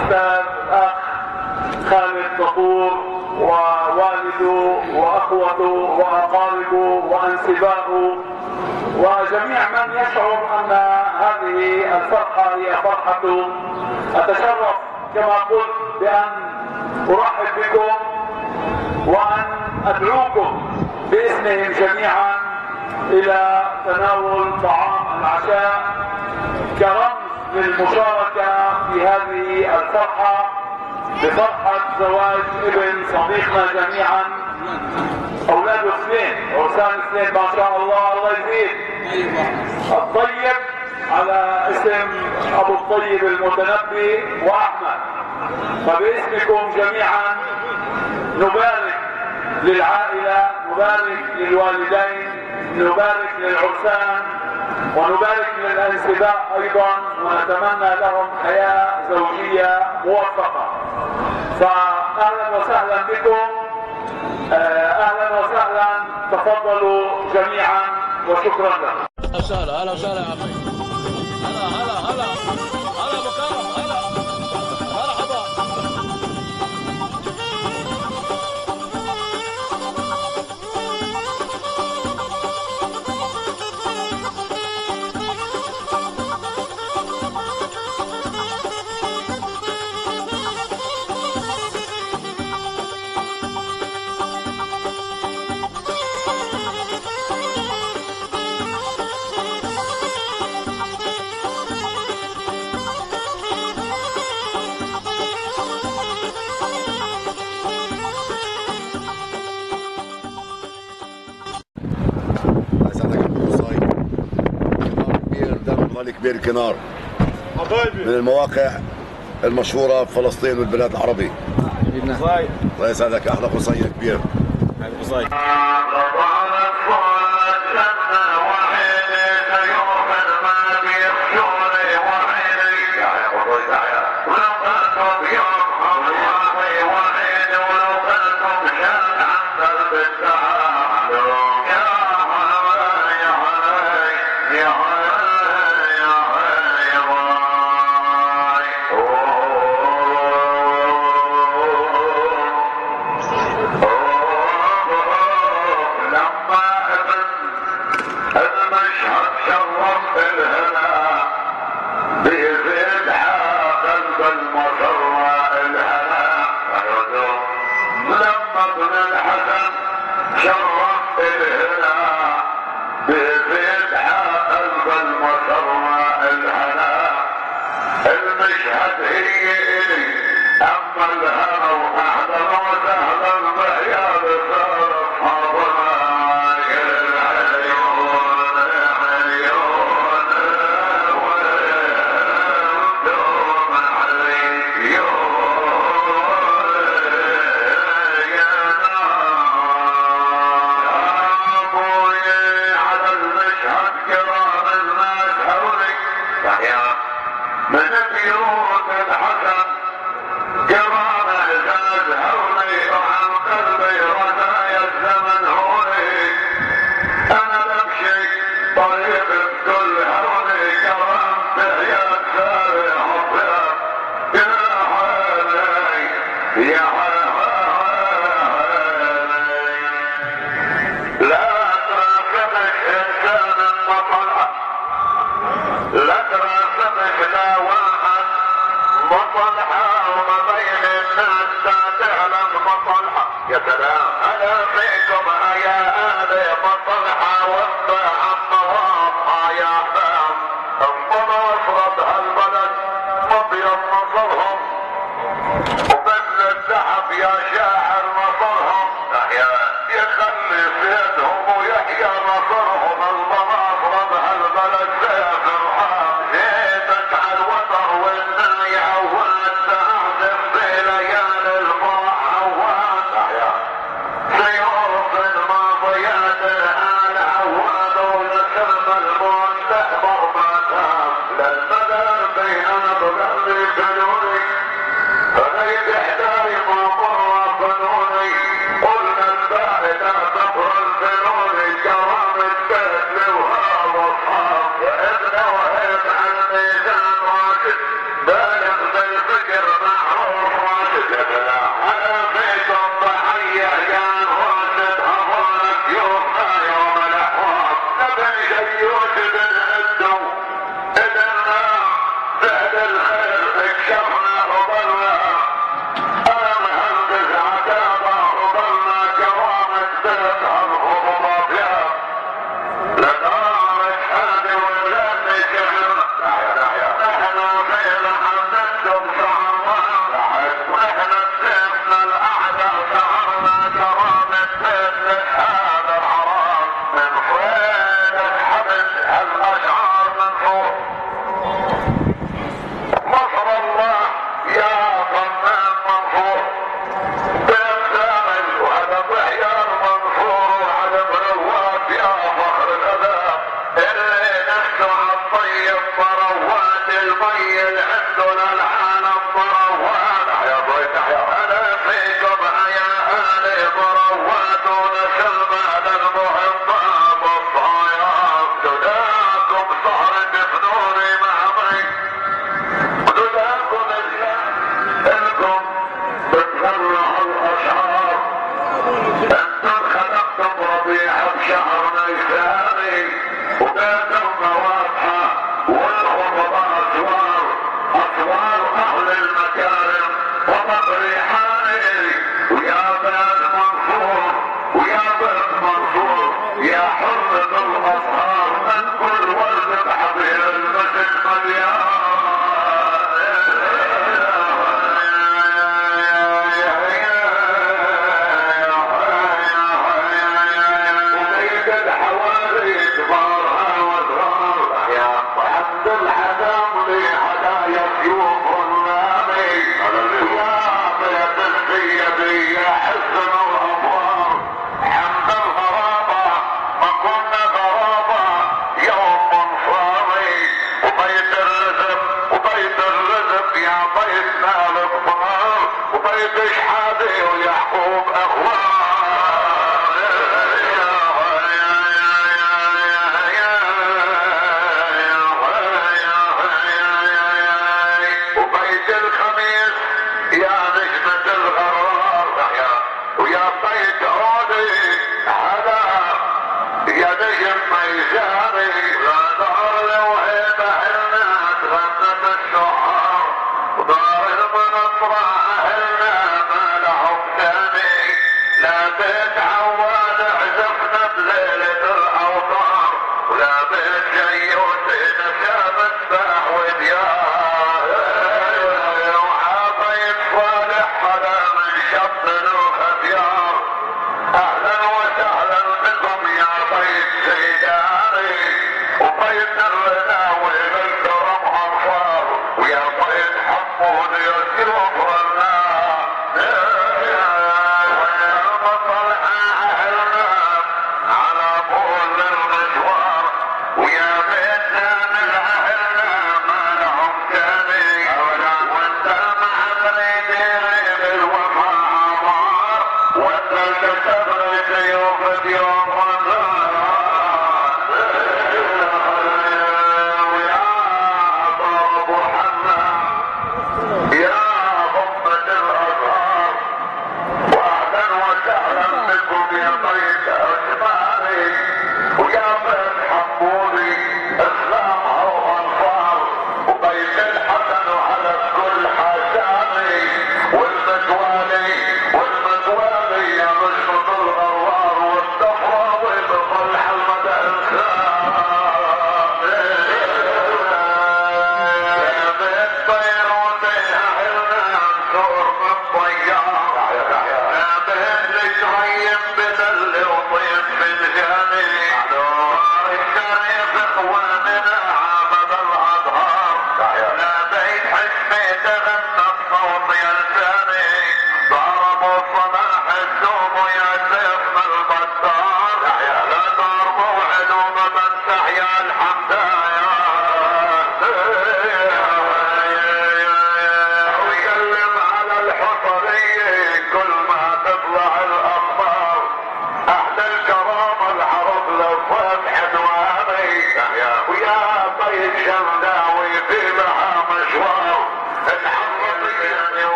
الأستاذ الأخ خالد طفور ووالده وأخوته وأقاربه وأنسبائه وجميع من يشعر أن هذه الفرحة هي فرحته. أتشرف كما قلت بأن أرحب بكم وأن أدعوكم باسمهم جميعا إلى تناول طعام العشاء كرمز للمشاركة في هذه الفرحة بفرحة زواج ابن صديقنا جميعا. أولاده اثنين، عرسان اثنين ما شاء الله، الله يزيد. الطيب على اسم أبو الطيب المتنبي وأحمد. فباسمكم جميعا نبارك للعائلة، نبارك للوالدين، نبارك للعرسان ونبارك للأنسباء أيضا، ونتمنى لهم حياة زوجية موفقة. فأهلا وسهلا بكم، أهلا وسهلا، تفضلوا جميعا وشكرا لكم. أهلا وسهلا، أهلا وسهلا يا عمي. هلا هلا هلا هلا أبو كرم، هلا مرحبا. كبير الكنار من المواقع المشهورة في فلسطين والبلاد العربية. الله يسعدك، أحلى قصية كبير. وبذل الذهب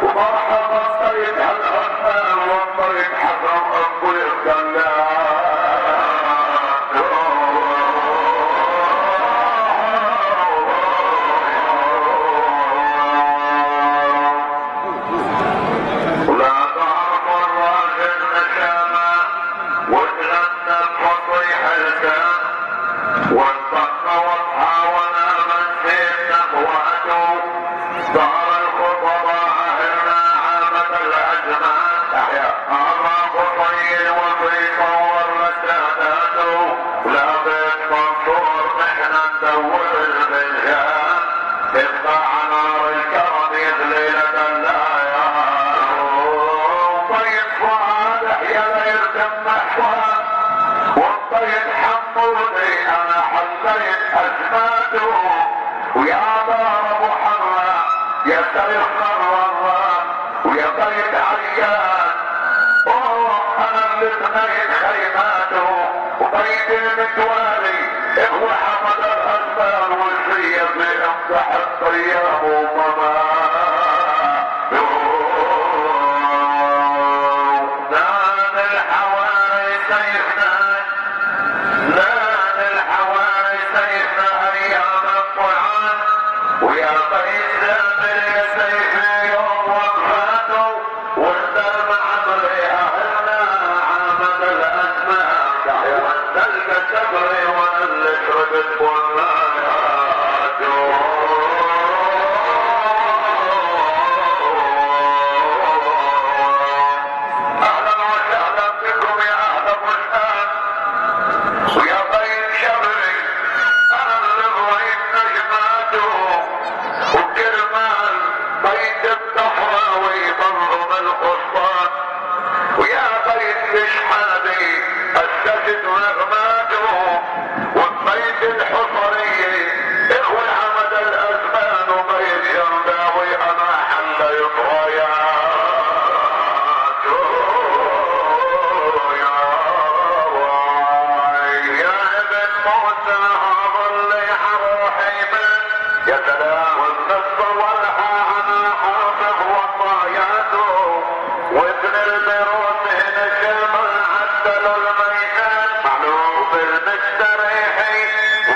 ومرحبا طريق هالغنى وطريق حضر أبو الدلال ظهر الخطباء أهلنا عامة الأزمان أعراق طير وفي صور السادات لا بيت منصور نحن ندور المليان تبقى عنار الكرم ليلة الآيات طيب فؤاد يا ليل دمح فؤاد والطيب حمودي أنا حليت أزماته ويا دار ابو حماد يا سيف مروان ويا بيت عيان انا اللي بنيت خيماته وبيت المتوالي اخوة حمد الاسبان والسيد لامدح الطياب وممات نان الحواري سيفنا نان الحواري سيفنا ايام الطعام ويا بيت زامل يا سيفي يوم وفاته وانت المعبري اهلنا عامل الازمان وانت الكسبري وانا اللي شربت والنايات اهلا وسهلا بكم يا اهل بستان ويا بيت شبري انا اللي بغيت نجماته وكرمال بيت الضفراوي ضرب القسطان ويا بيت الشحادي اسست نغماته وبيت الحصرية اخوة حمد الازمان وبيت جنداوي انا حليت راياته يا ابن موسى ظلي روحي من يا سلام والنص والها انا حافظ وطاياته وابن البيروت هنا كلمة عدل الميزان معلوم المستريحي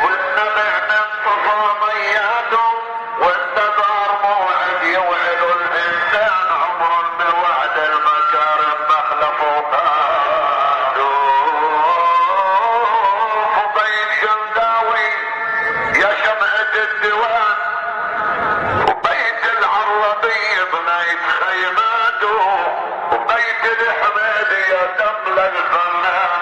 والنبع من صفامياته والنظار موعد يوعد الانسان عمر بوعد المكارم مخلفه وبين جنداوي يا شمعة الديوان وبيت العربي بنيت خيماته وبيت الحميدي يا دم للفنان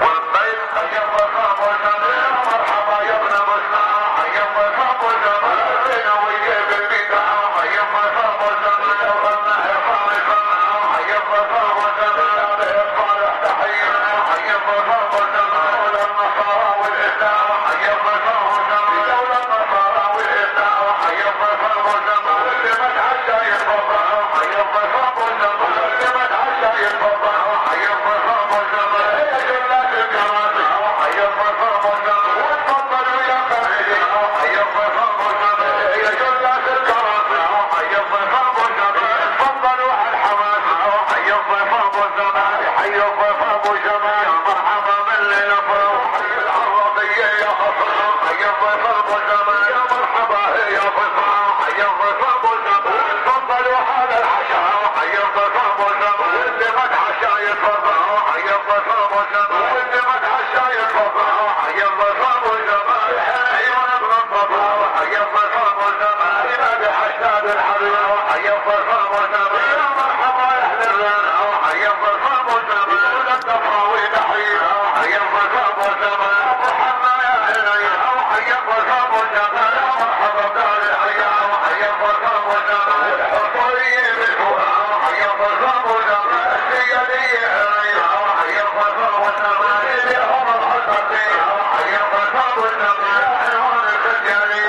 والبيت خيم وصابه زمان مرحبا يا ابن مسمع خيم وصابه زمان ويجيب البدع خيم وصابه زمان لو غنى حفاظ يسمع خيم وصابه زمان بإفطار تحية خيم وصابه زمان دولة النصارى والإسلام خيم وصابه زمان دولة النصارى والإسلام خيم وصابه زمان اللي ما تعشى يتفضل خيم وصابه زمان اللي ما تعشى يتفضل خيم وصابه زمان يا جلات الكراسي خيم وصابه زمان واتفضلوا يا خالدي خيم وصابه زمان يا جلات الكراسي خيم وصابه زمان اتفضلوا على الحماس خيم وصابه زمان حي وصابه زمان مرحبا بالليل فوق حي العربية يا خصام خيم وصابه زمان يا مرحبا يا خصام خيم وصابه زمان اتفضلوا على العشاء خيم وصابه زمان اللي ما تعشى يتفضل خيم وصابه زمان واللي ما تعشى يتفضل خيم وصابه زمان عيون ابن الضباب خيم وصابه زمان ينادي حشاد الحبيب خيم وصابه زمان يا مرحبا يا اهل الرنا خيم وصابه زمان دولة الضفراوي تحية خيم وصابه زمان ابو حنا يا عيني خيم وصابه زمان يا مرحبا بدار الحياة خيم وصابه زمان الحصرية بالفؤاد خيم وصابه زمان السيادية عليها خيم وصابه زمان اليوم الحصرية خيم وصابه زمان عنوان الخزياني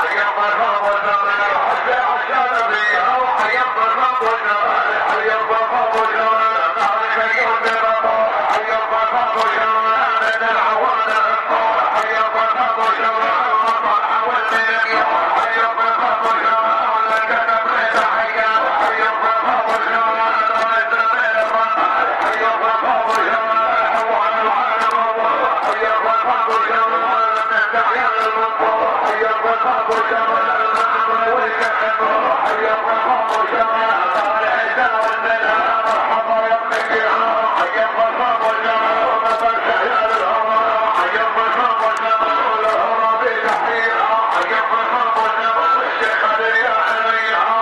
خيم وصابه زمان الحسن الشلبي خيم وصابه زمان خيم وصابه زمان نهر اليوم بمطار خيم وصابه زمان من العوانة خيم وصابه زمان مطار حول من اليوم خيم وصابه زمان ولا كتب ليس حيان خيم وصابه زمان نايت من الرمال خيم وصابه زمان حوان العالم خيم وصابه زمان من دعيان المنصور خيم وصابه زمان المعنى والكتب خيم وصابه زمان دار عيسى والمنى مرحبا يا ابن الجيران خيم وصابه زمان ومثل شهيال الهوى خيم وصابه زمان والهرى بتحية خيم وصابه زمان والشيخ علي عليها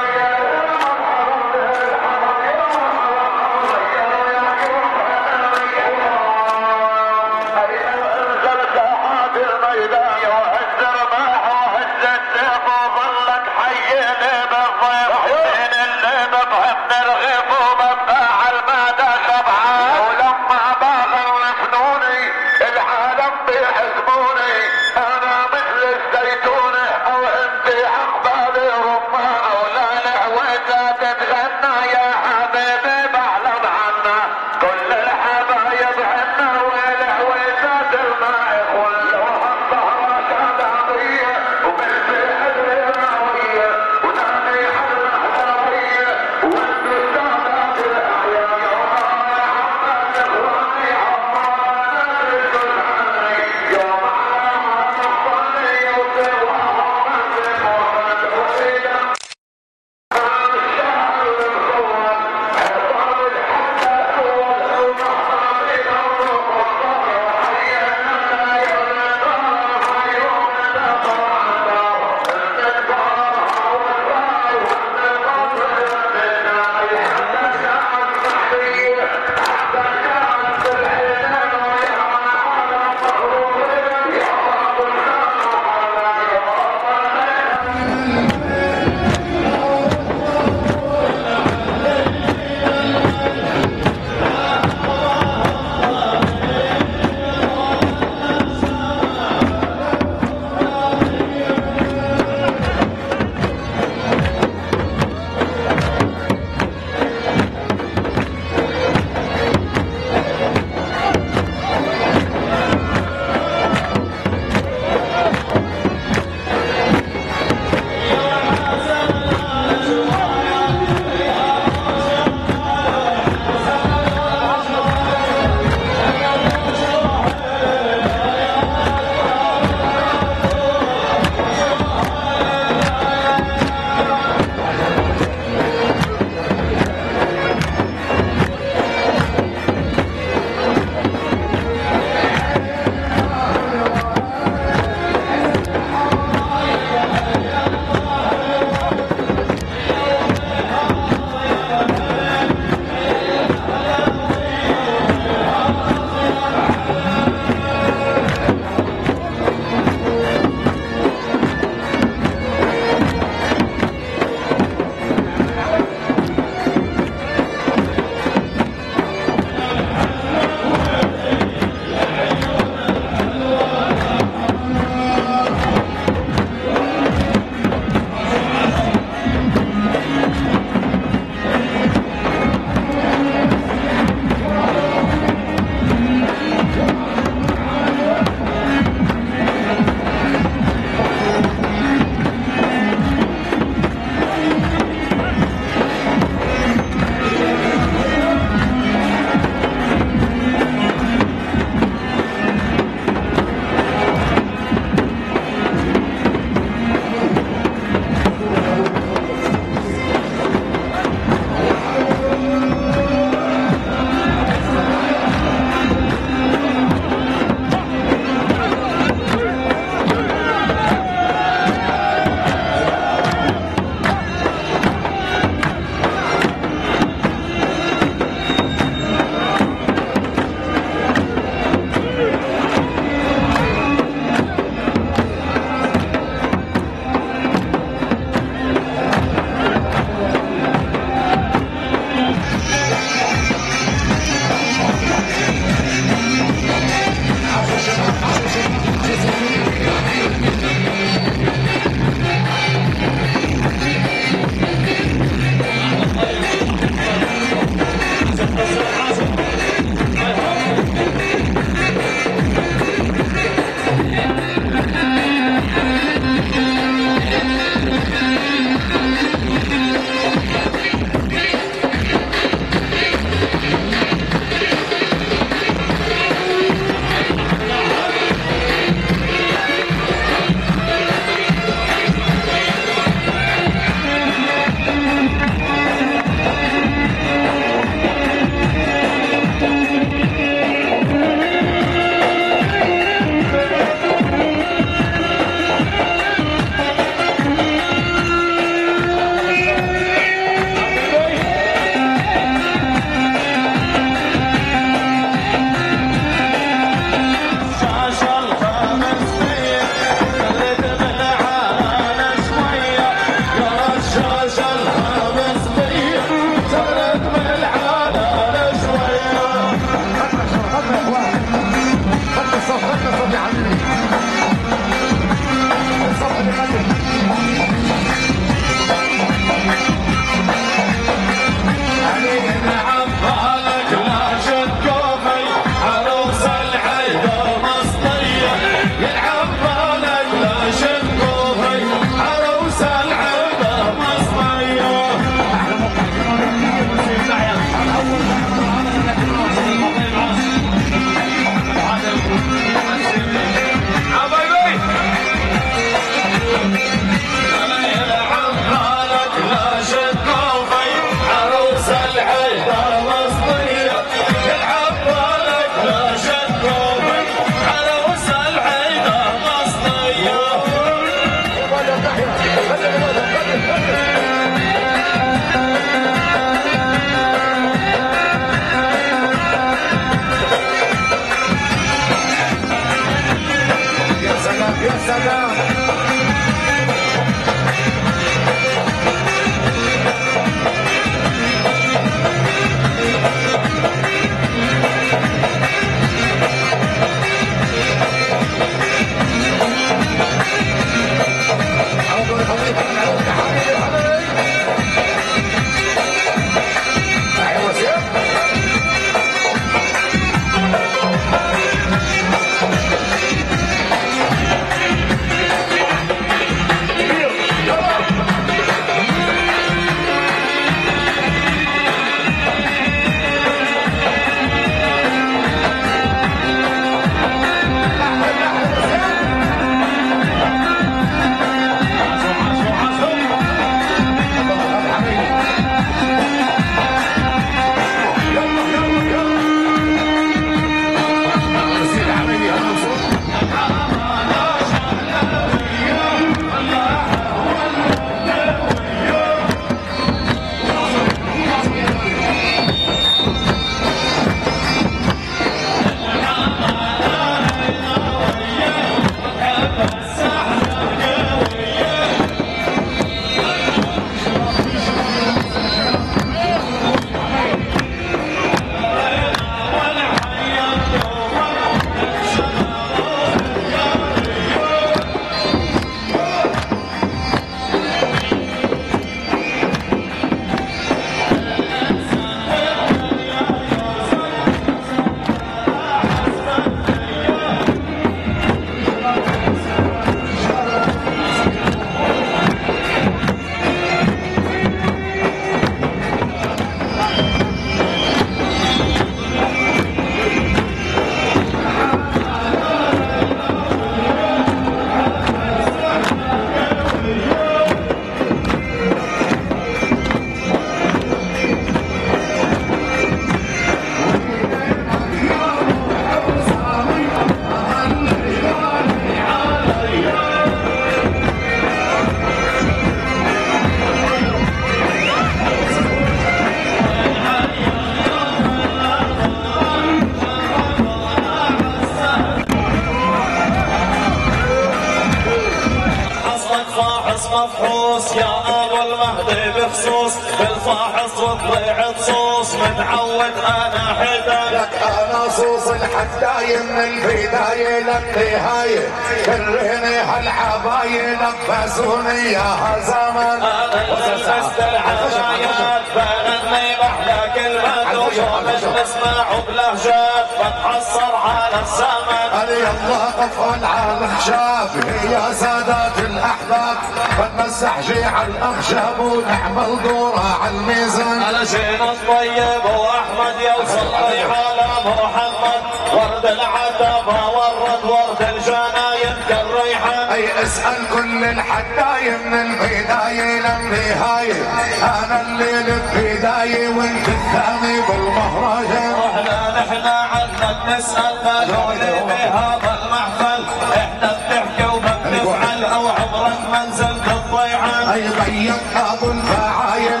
فاحص وضيعت صوص متعود انا حدا لك انا صوص الحداية من البداية للنهاية كرهني هالعباية لبسوني ياها زمان انا لبست العبايات بغني باحلى كلمات ويوم نسمع بلهجات بتحصر على الزمن قال يلا قفل على الخشاب هي سادات الاحباب بنمسح جيع الاخشاب ونعمل دورة على الميزان على شين الطيب واحمد يوصل على محمد ورد العتبة ورد الجناين كالريحان اي اسأل كل الحداية من البداية للنهاية انا اللي البداية وانت الثاني بالمهرجان رحنا نحنا عنك نسأل قالوا لي بهذا المحفل احنا بنحكي وبنفعل او عمرك ما نزلت الضيعان اي ضيق ابو الفعايل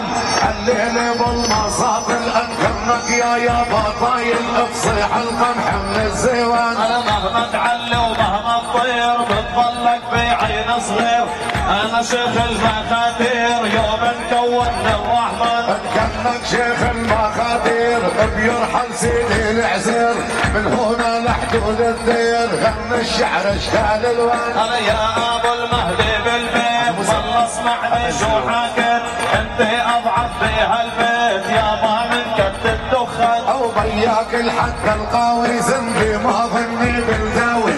الليل بالمصاطل انكرك يا بطايل افصيح القمح من الزوان انا مهما تعلي ومهما تطير بتضلك بعين صغير انا شيخ المخاتير يوم نكون الرحمن كانك شيخ المخاطير بيرحل سيدي العزير من هنا لحدود الدير غني الشعر اشكال الوان انا يا ابو المهدي بالبيت والله اسمعني شو حكيت انت اضعف بهالبيت يابا من كت الدخان او ضياك الحق القوي زنبي ما ظني بالداوي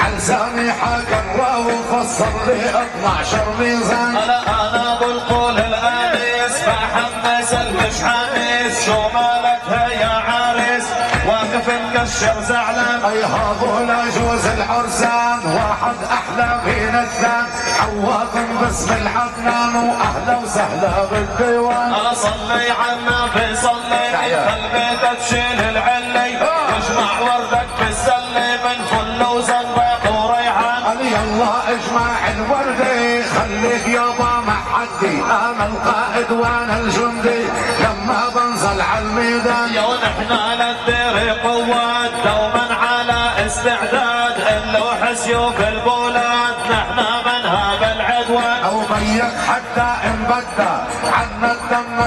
علساني حاك الراوي فصل لي 12 ميزان انا ابو القول الانيس فحمس المش حميس شو مالك يا عريس واقف مكشر زعلان اي هذول جوز العرسان واحد احلى من الثان حواكم باسم العدنان واهلا وسهلا بالديوان انا صلي على النبي صلي خلبيتك تشيل العلي واجمع وردك بالسلي من فل وزنبق وريحان قال يلا اجمع الوردي خليك يابا مع حدي انا القائد وانا الجندي لما بنزل على الميدان يا ونحنا للدير قوات دوما على استعداد اللوح سيوف البولاد نحنا منها بالعدوان او ضيق حتى ان بدا عنا الدم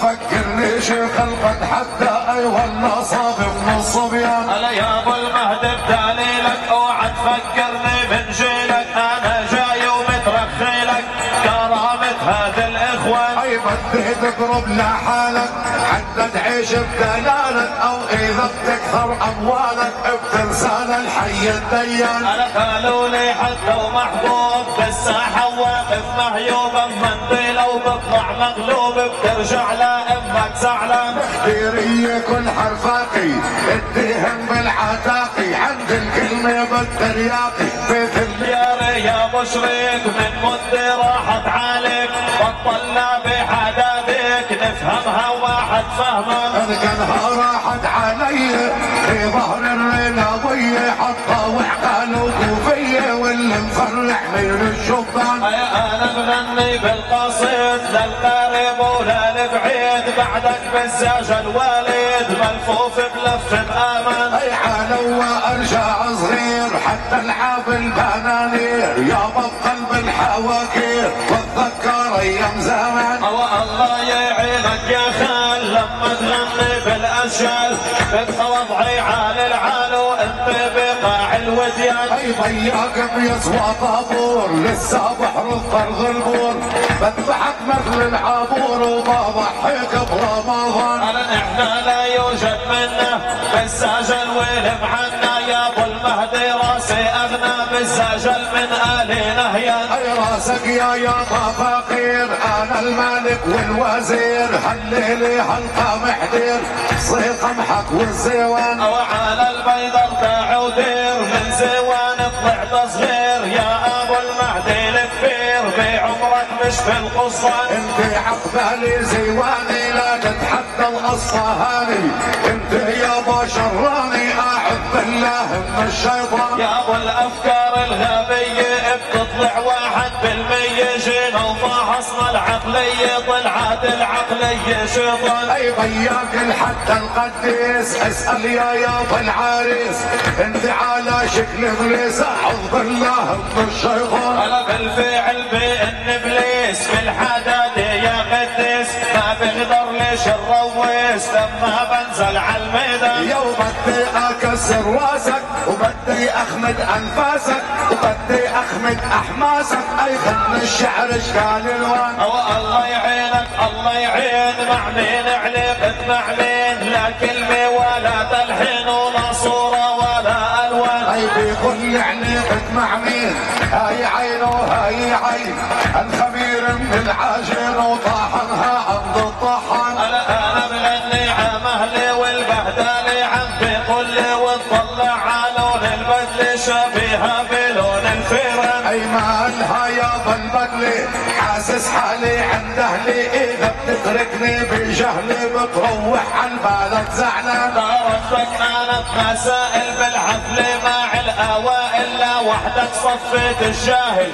فكرني شيخ القد حتى اي والله صافي من الصبيان هلا يا ابو المهدي بدليلك اوعى تفكرني من جيلك انا جاي ومترخي لك كرامة هذا الاخوان اي بدي تضرب لحالك حتى تعيش بدلالك او اذا بتكثر اموالك بتنسى الحي الديان انا قالوا لي حتى ومحبوب بالساحة واقف مهيوب بمنديل وبطلع مغلوب بترجع لامك زعلان اختيارية كل حرفاقي اتهم بالعتاقي عند الكلمة بالترياقي بيت دياري يا ابو شريك من مدة راحت عليك بطلنا بحدادك نفهمها واحد فهمان كانها راحت علي في ظهر الرناوية حطها وعقال وكوفية واللي مفرح من الشبان انا بغني بالقصيد للقريب وللبعيد بعدك بالزاج الوالد ملفوف بلف بامان اي علو وارجع صغير حتى العاب البنانير يابا بقلب الحواكير بتذكر ايام زمان الله يعينك يا خال لما تغني بالاشيال بدها وضعي عالي العالو انت بقاع الوديان اي ضياك بيسوى طابور لسه بحر الطرغ البور بذبحك مثل العبور وبضحيك برمضان احنا لا يوجد منا بالسجل والم عنا يا ابو المهدي راسي اغنى بالسجل من ال نهيان اي راسك يا فقير انا الملك والوزير هالليلي حلقه محدير صير قمحك والزيوان وعلى البيض ارتاع ودير من زيوان طلعت صغير يا ابو المهدي الكبير بعمرك مش في القصان انت عقبالي زيواني لا تتحدى الاصفهاني انت يا بشراني اعوذ بالله من الشيطان يا ابو الافكار الغبيه بتطلع 1% جينا وفحصنا العقليه طلعت العقليه شيطان اي ضياك الحتى القديس اسال يا يابا العريس انت على شكل ابليس اعوذ بالله من الشيطان انا بالفعل بان ابليس بالحداد يا قديس ما بقدر ليش نروس لما بنزل عالميدان. يوم بدي اكسر راسك وبدي اخمد انفاسك وبدي اخمد احماسك، اي خن الشعر اشكال الوان. الله يعينك الله يعين، مع مين علقت مع مين، لا كلمة ولا تلحين ولا صورة ولا الوان. اي بكل علقت مع مين، هاي عينه هاي عين، الخمير من العجين وطاحنها عند الطحن. انا بغني عم اهلي والبهدله عم بقولي وتطلع على لون البدله شبيهه بلون الفيران. اي مالها يابا البدله، حاسس حالي عند اهلي، اذا بتتركني بجهلي بتروح عالبلد زعلان. تعرفك كانت مسائل بالحفله مع الاوائل، لا وحدك صفيت الجاهل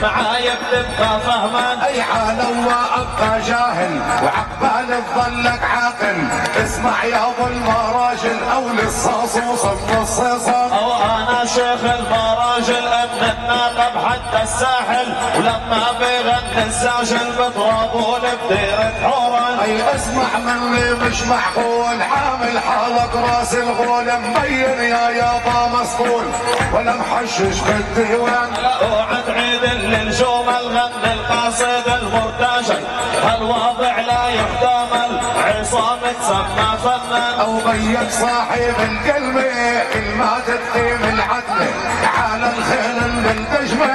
معاي بتبقى فهمان. اي عالم وابقى جاهل وعقبال تظلك عاقل، اسمع يا ابو المراجل او للصاصوص الصيصان. او انا شيخ المراجل ابن الناقب حتى الساحل، ولما بغني الساجل بضربون بديرة حوران. اي اسمع مني مش معقول، حامل حالك راس الغول، مبين يا يابا مسطول ولا محشش بالديوان. لا اوعى تعيد للجمل غني القاصد المرتجل، هالواضع لا يحتمل عصام تسمى فنان. او بيك صاحب الكلمة كلمات تقيم العدل، على الخيل الملتجمة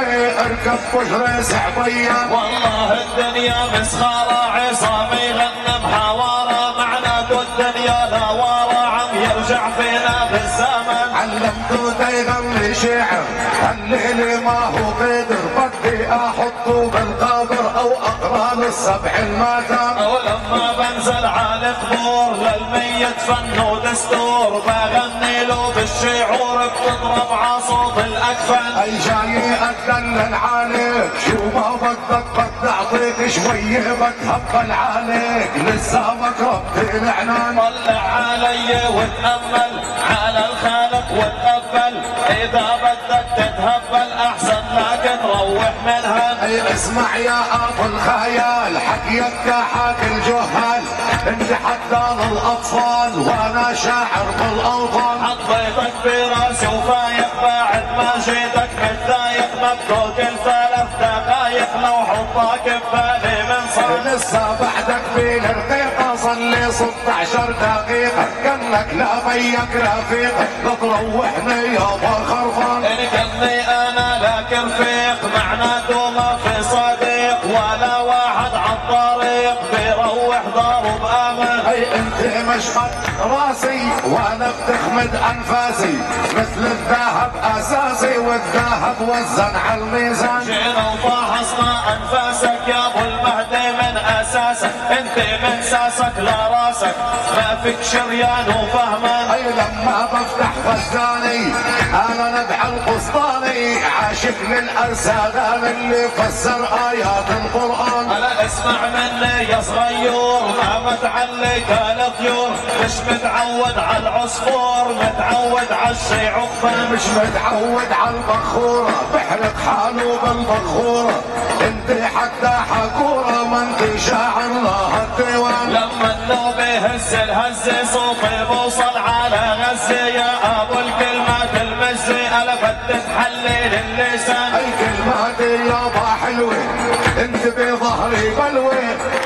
اركب بجري سحبيا. والله الدنيا مسخرة عصام يغني محاورة، معناته الدنيا لا ورا عم يرجع فينا بالزمن. علمته يغني شعر الليل ما هو قدر، بدي احطه بالقبر او اقرا للسبع الماتم. ولما بنزل على قبور للميت فن ودستور، بغني له بالشعور بتضرب عصوب الاكفان. اي جاي اتدلل عليك، شو ما بدك بدي اعطيك شويه بتهبل عليك، لسه مكربت العنان. طلع علي وتأمل على الخالق وتقبل، اذا بدك تتهبل احسن لك تروح منها. اي اسمع يا ابو الخيال، حكيك حكي الجهال، انت حدان الاطفال وانا شاعر بالاوطان. حطيتك براسي وفايق بعد ما جيتك متضايق، مبدوك الثلاث دقايق لو حطاك ببالي من صار. لسه بعدك بين الرقيقة صلي 16 دقيقة، كانك لا بيك رفيقة بتروحني يابا خرفان. ان كني انا لك رفيق معناته ما في صديق، ولا واحد عالطريق بيروح داره بامان. اي انت مشقد راسي وانا بتخمد انفاسي، مثل الذهب اساسي والذهب وزن على الميزان. جينا وفحصنا انفاسك يا ابو المهدي من اساسك، انت من ساسك لراسك ما فيك شريان وفهمان. اي لما بفتح خزاني انا نبع القسطاني، عاشق للارسالان اللي فسر ايات القران. انا اسمع مني يا صغير ما متعلق على طيور، مش متعود على العصفور متعود على الشي عقبان. مش متعود على البخورة بحرق حاله بالبخورة، انت حتى حكورة ما انت شاعر لها الديوان. لما النوب يهز الهزة صوتي بوصل على غزة، يا ابو الكلمات المجزي انا بدي تحلل اللسان. اي كلماتي يابا حلوة انت بظهري بلوة،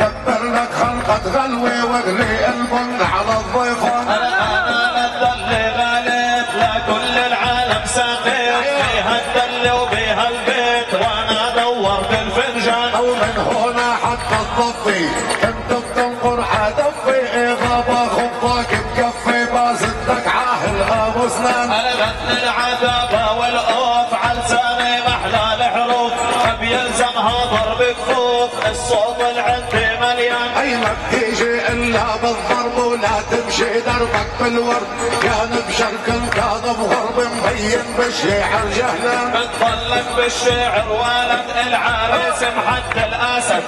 دبر لك خلقة غلوة واغلي البن على الضيفان. انا للدل غالب لكل العالم ساقيت، بيها الدل وبيها البيت وانا دورت الفنجان. او من هنا حتى الضفي انت بتنقر عدفي، اذا باخطك بكفي بازدك عاهل ابو سنان. انا غني العذابة والقوف عالساني محلى الحروف، بيلزمها ضرب كفوف الصوت العندي مليان. اي ما بتيجي الا بالضرب ولا تمشي دربك بالورد، كان بشرق الكاظم غرب مبين بالشعر جهلا. بتطلق بالشعر ولد العريس محد الاسد،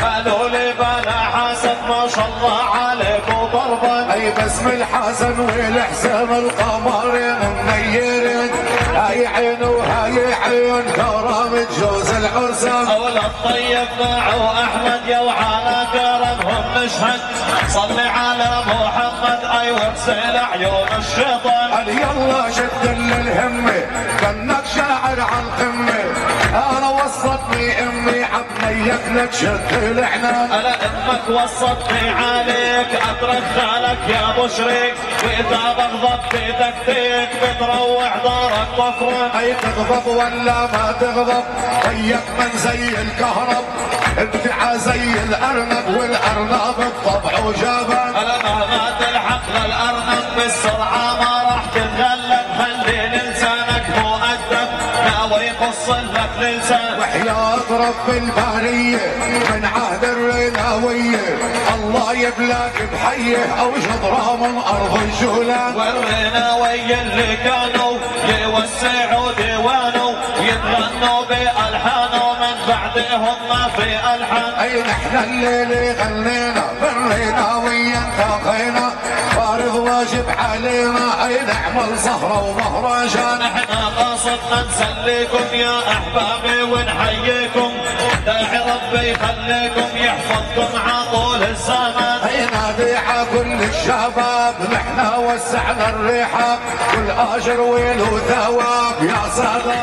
قالوا لي بلا حاسد ما شاء الله عليك وبركة. دربا اي باسم الحسن والحسين القمرين منيرين هاي عين وهاي عين كرامة جوز العرسان اولاد الطيب باعوا احمد يا وعلى كرمهم مشهد صلي على محمد اي واغسل عيون الشيطان قال يلا شد للهمة كانك شاعر عن قمة انا وصتني امي عبنيك لك شد العنان انا امك وصتني عليك اترك خالك يا ابو شريك واذا بغضب تدكتك بتروح دارك طفرة اي تغضب ولا ما تغضب طيك من زي الكهرب ادفع زي الارنب والارنب بطبعه جبان انا مهما تلحق للارنب بالسرعه ما راح تتغلب خلي لسانك مؤدب ناوي يقص لك لسان وحياة رب البارية من عهد الرناوية الله يبلاك بحيه او شطرة من ارض الجولان والرناوية اللي كانوا يوسعوا ديوانه يتغنوا بالحانه من بعدهم ما في الحان اي نحن الليل غنينا بالرناوية انتقينا فارض واجب علينا اي نعمل سهرة ومهرجان احنا قاصدنا نسليكم يا احبابي ونحييكم داعي ربي يخليكم يحفظكم عطول الزمان اي نادي على كل الشباب نحنا وسعنا الرحاب كل اجر ويله ثواب يا سادة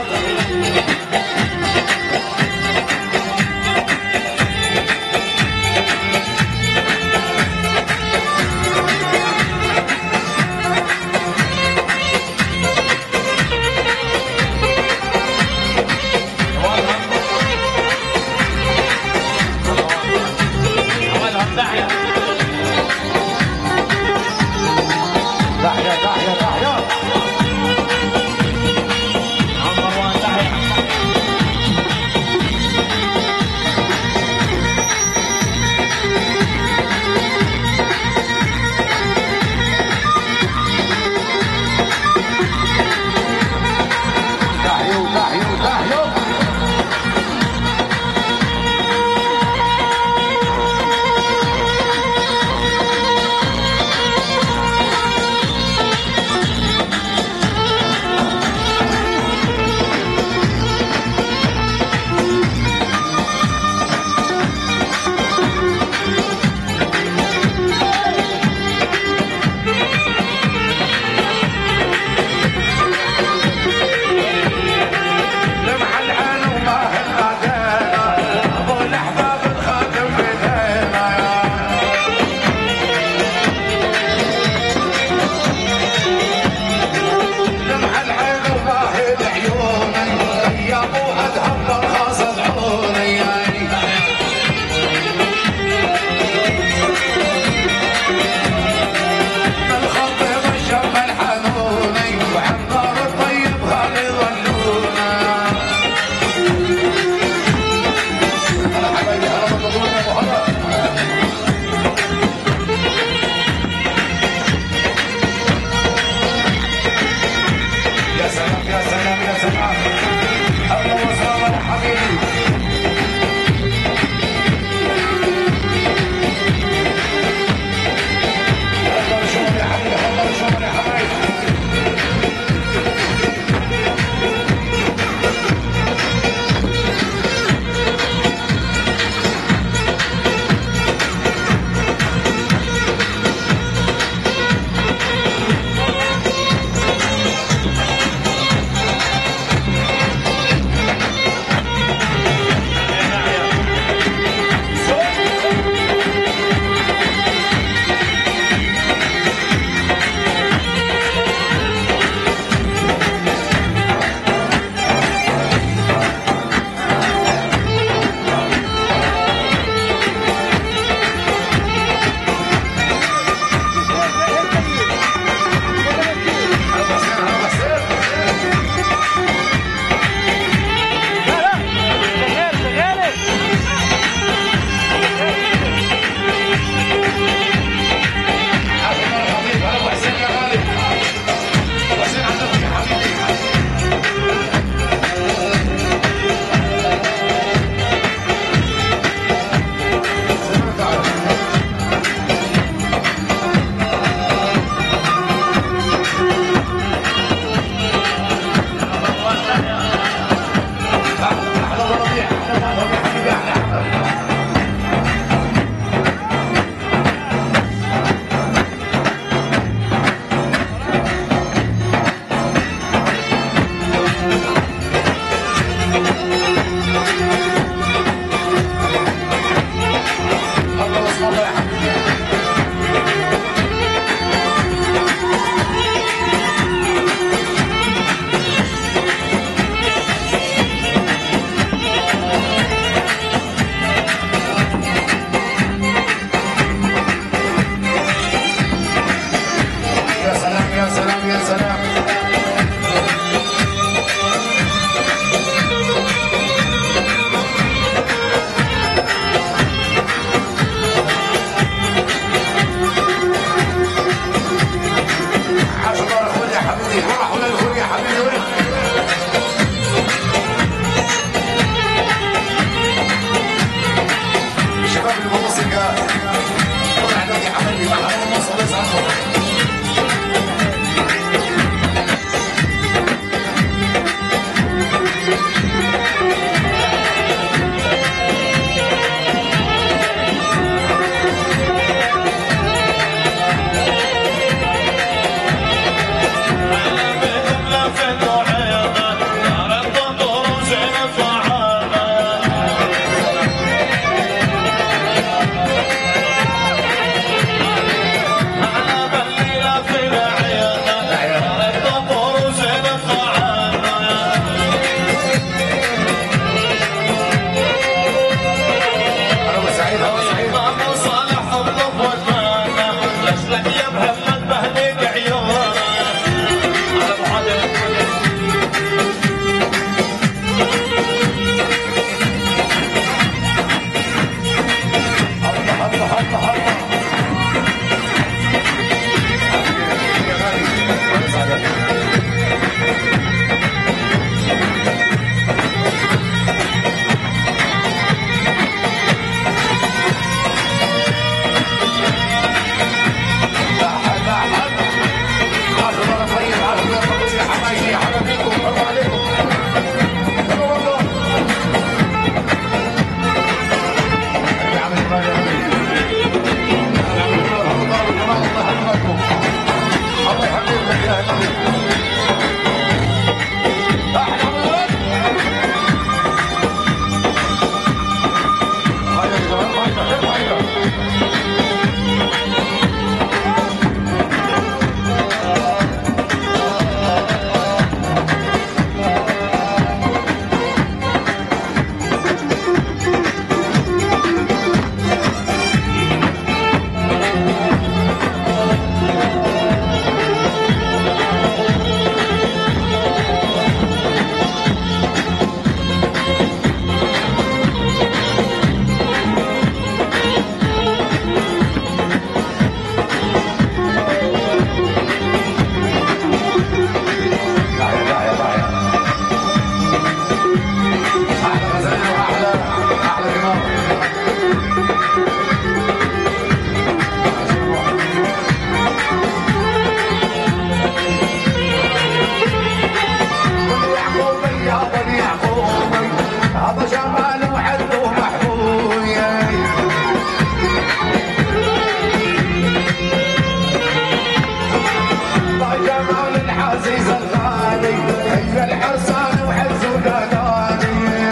العزيز الغالي حي الحرسان وعز وداناني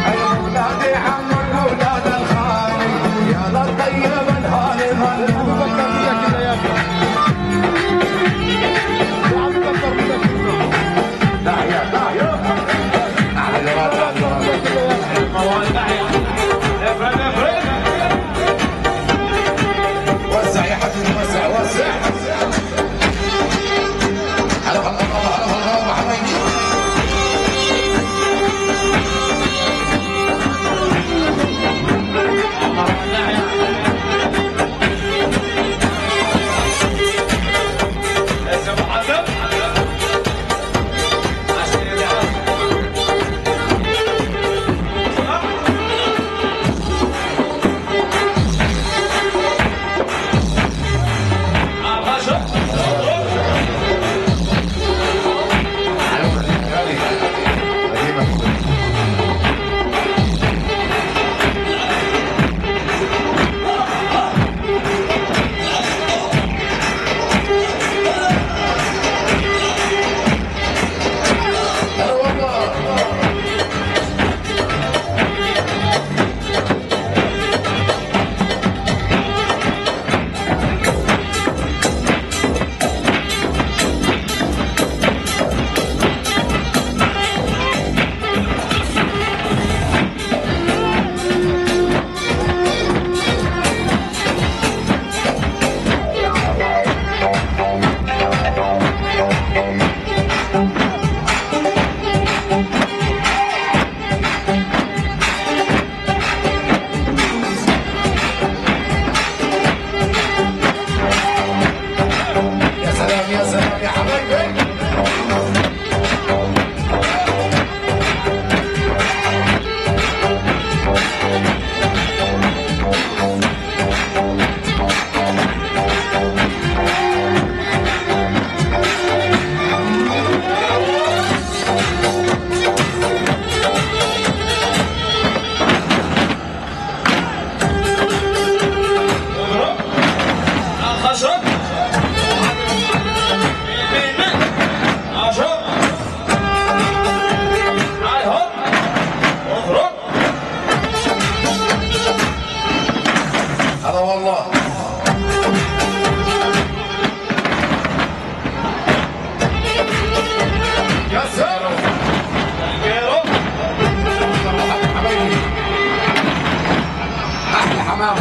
اولادي عمر اولاد الخالي يا للطيب الهالي وسع يا حبيبي وسع وسع على الله على الله حبايبي يا سلام يا حبايبي هذا والله يا سلام حبايبي احلى حمام